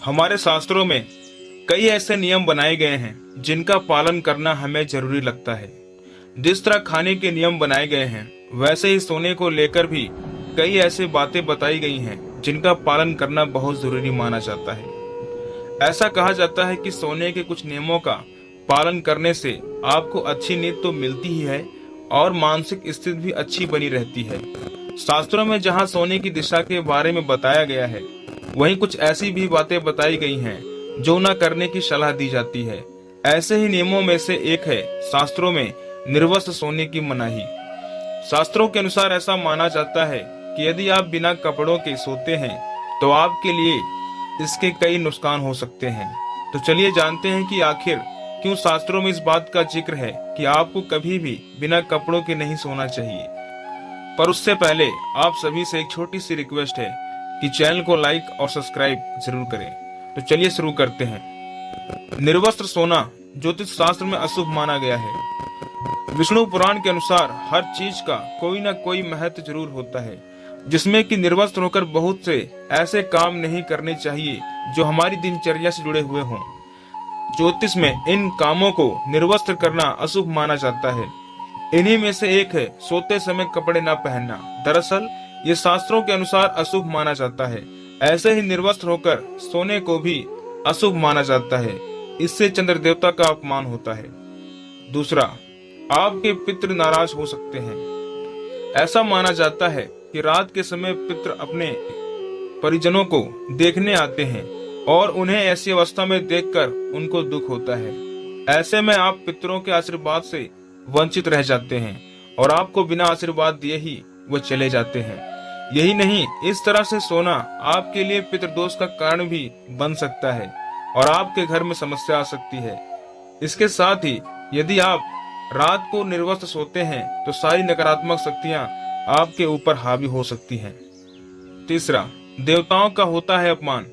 हमारे शास्त्रों में कई ऐसे नियम बनाए गए हैं जिनका पालन करना हमें जरूरी लगता है। जिस तरह खाने के नियम बनाए गए हैं, वैसे ही सोने को लेकर भी कई ऐसी बातें बताई गई हैं जिनका पालन करना बहुत जरूरी माना जाता है। ऐसा कहा जाता है कि सोने के कुछ नियमों का पालन करने से आपको अच्छी नींद तो मिलती ही है और मानसिक स्थिति भी अच्छी बनी रहती है। शास्त्रों में जहाँ सोने की दिशा के बारे में बताया गया है, वहीं कुछ ऐसी भी बातें बताई गई हैं जो न करने की सलाह दी जाती है। ऐसे ही नियमों में से एक है शास्त्रों में निर्वस्त्र सोने की मनाही। शास्त्रों के अनुसार ऐसा माना जाता है कि यदि आप बिना कपड़ों के सोते हैं तो आपके लिए इसके कई नुकसान हो सकते हैं। तो चलिए जानते हैं कि आखिर क्यों शास्त्रों में इस बात का जिक्र है कि आपको कभी भी बिना कपड़ों के नहीं सोना चाहिए। पर उससे पहले आप सभी से एक छोटी सी रिक्वेस्ट है कि चैनल को लाइक और सब्सक्राइब जरूर करें। तो चलिए शुरू करते हैं। निर्वस्त्र सोना ज्योतिष शास्त्र में अशुभ माना गया है। विष्णु पुराण के अनुसार हर चीज का कोई ना कोई महत्व जरूर होता है, जिसमें कि निर्वस्त्र होकर बहुत से ऐसे काम नहीं करने चाहिए जो हमारी दिनचर्या से जुड़े हुए हों। ज्योतिष में इन कामों को निर्वस्त्र करना अशुभ माना जाता है। इन्हीं में से एक है सोते समय कपड़े न पहनना। दरअसल ये शास्त्रों के अनुसार अशुभ माना जाता है। ऐसे ही निर्वस्त्र होकर सोने को भी अशुभ माना जाता है। इससे चंद्र देवता का अपमान होता है। दूसरा, आपके पितृ नाराज हो सकते हैं। ऐसा माना जाता है कि रात के समय पितृ अपने परिजनों को देखने आते हैं और उन्हें ऐसी अवस्था में देखकर उनको दुख होता है। ऐसे में आप पितरों के आशीर्वाद से वंचित रह जाते हैं और आपको बिना आशीर्वाद दिए ही वो चले जाते हैं। यही नहीं, इस तरह से सोना आपके लिए पितृदोष का कारण भी बन सकता है और आपके घर में समस्या आ सकती है। इसके साथ ही यदि आप रात को निर्वस्त्र सोते हैं तो सारी नकारात्मक शक्तियां आपके ऊपर हावी हो सकती हैं। तीसरा, देवताओं का होता है अपमान।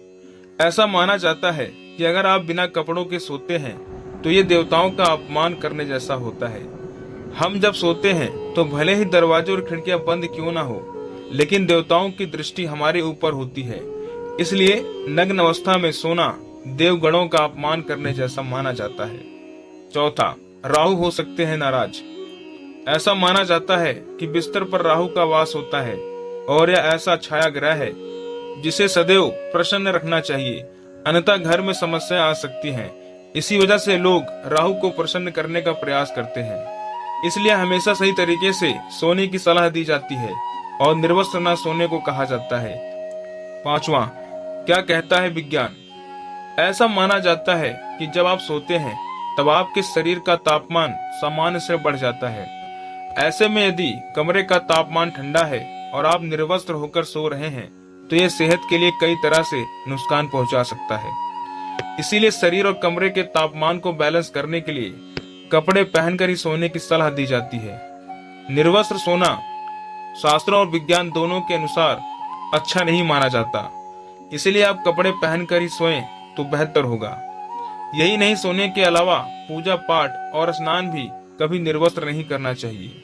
ऐसा माना जाता है कि अगर आप बिना कपड़ों के सोते हैं तो ये देवताओं का अपमान करने जैसा होता है। हम जब सोते हैं तो भले ही दरवाजे और खिड़कियां बंद क्यों ना हो, लेकिन देवताओं की दृष्टि हमारे ऊपर होती है। इसलिए नग्न अवस्था में सोना देवगणों का अपमान करने जैसा माना जाता है। चौथा, राहु हो सकते हैं नाराज। ऐसा माना जाता है कि बिस्तर पर राहु का वास होता है और यह ऐसा छाया ग्रह है जिसे सदैव प्रसन्न रखना चाहिए, अन्यथा घर में समस्याएं आ सकती हैं। इसी वजह से लोग राहु को प्रसन्न करने का प्रयास करते हैं। इसलिए हमेशा सही तरीके से सोने की सलाह दी जाती है और निर्वस्त्र न सोने को कहा जाता है। पांचवा, क्या कहता है विज्ञान। ऐसा माना जाता है कि जब आप सोते हैं तब आपके शरीर का तापमान सामान्य से बढ़ जाता है। ऐसे में यदि कमरे का तापमान ठंडा है और आप निर्वस्त्र होकर सो रहे हैं तो यह सेहत के लिए कई तरह से नुकसान पहुंचा सकता है। इसीलिए शरीर और कमरे के तापमान को बैलेंस करने के लिए कपड़े पहनकर ही सोने की सलाह दी जाती है। निर्वस्त्र सोना शास्त्रों और विज्ञान दोनों के अनुसार अच्छा नहीं माना जाता। इसलिए आप कपड़े पहनकर ही सोएं तो बेहतर होगा। यही नहीं, सोने के अलावा पूजा पाठ और स्नान भी कभी निर्वस्त्र नहीं करना चाहिए।